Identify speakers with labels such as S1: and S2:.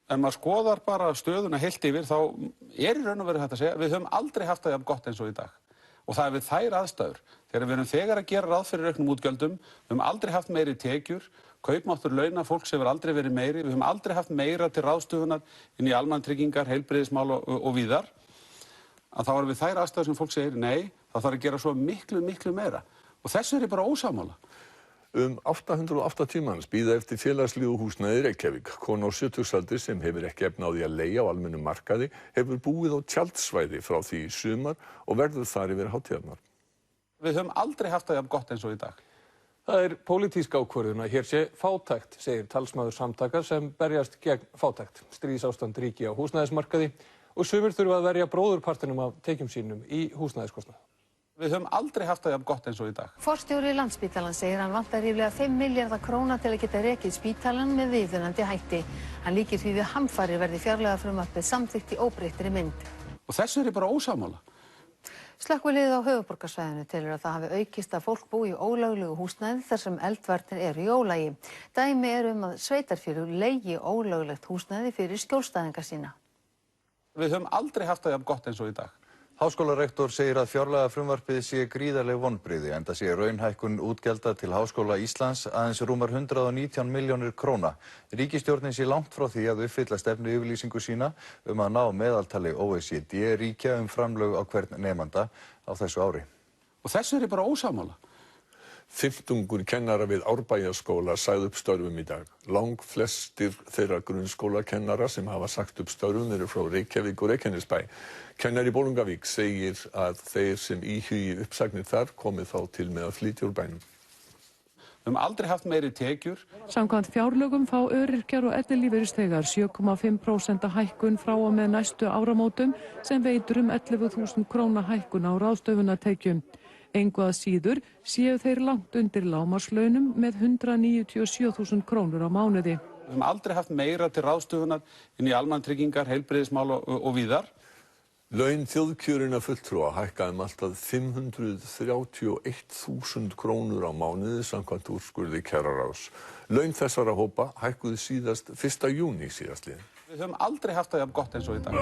S1: ef maður skoðar bara stöðuna heilt yfir þá í raun og veru hægt að segja við höfum aldrei haft það jafn gott eins og í dag. Og það er við þær aðstæður. Þegar við erum þegar að gera ráð fyrir auknum útgjöldum, við höfum aldrei haft meiri tekjur, kaupmáttur launa fólks hefur aldrei verið meiri, við höfum aldrei haft meira til ráðstöfunar inn í almannatryggingar, heilbrigðismál og víðar. Að þá erum við þær aðstæður sem fólk segir nei, það þarf að gera svo miklu meira. Og þessu er ég bara ósammála.
S2: 880 manns bíða eftir félagslegu húsnæði í Reykjavík. Kona á 70-aldri sem hefur ekki efni á því að leigja á almennum markaði hefur búið á tjaldsvæði frá því í sumar og verður þar yfir hátíðarnar.
S1: Við höfum aldrei haft það jafn gott eins og í dag.
S3: Það er pólitísk ákvörðun að hér sé fátækt, segir talsmaður samtaka sem berjast gegn fátækt. Stríðsástand ríki á húsnæðismarkaði og sumir þurfa að verja bróðurpartinum af tekjum sínum í húsnæðiskostnað.
S1: Við höfum aldrei haft það jafn gott eins og í dag.
S4: Forstjóri Landspítalans segir hann vantar ríflega 5 milljarða króna til að geta rekið spítalann með viðunandi hætti. Hann líkir því við hamfarir verði fjárlagafrumvarpið samþykkt í óbreyttri mynd.
S1: Og þessu er ég bara ósammála.
S4: Slökkviliðið á höfuðborgarsvæðinu telur að það hafi aukist að fólk búi í ólöglegu húsnæði þar sem eldvarnir eru í ólagi. Dæmi eru að sveitarfélög leigi ólöglegt húsnæði fyrir skjólstæðinga sína.
S1: Við höfum aldrei haft það jafn gott eins og í dag.
S5: Háskólarektor segir að fjárlagafrumvarpið sé gríðarleg vonbrigði enda sé raunhækkun útgjalda til Háskóla Íslands aðeins rúmar 119 milljónir króna. Ríkisstjórnin sé langt frá því að uppfylla stefnuyfirlýsingu sína að ná meðaltali OECD ríkja framlög á hvern nemanda á þessu ári.
S1: Og þessu er ég bara ósammála.
S2: 15 kennara við Árbæjarskóla sagði upp störfum í dag. Langflestir þeirra grunnskólakennara sem hafa sagt upp störfum eru frá Reykjavík og Reykjanesbæ. Kennari í Bolungarvík segir að þeir sem íhugi uppsagnir þar komi þá til með að flytja úr bænum.
S1: Við höfum aldrei haft meiri tekjur.
S6: Samkvæmt fjárlögum fá öryrkjar og ellilífeyrisþegar 7,5% hækkun frá og með næstu áramótum sem veitir 11.000 króna hækkun á ráðstöfunartekjum. Engu að síður séu þeir langt undir lágmarkslaunum með 197.000 krónur á mánuði.
S1: Við höfum aldrei haft meira til ráðstöfunar inn í almannatryggingar, heilbrigðismál og víðar.
S2: Laun þjóðkjörinna fulltrúa hækka allt að 531.000 krónur á mánuði samkvæmt úrskurði kjararáðs. Laun þessara hópa hækkuðu síðast 1. júní síðastliðinn.
S1: Við höfum aldrei haft það jafn gott eins og í dag.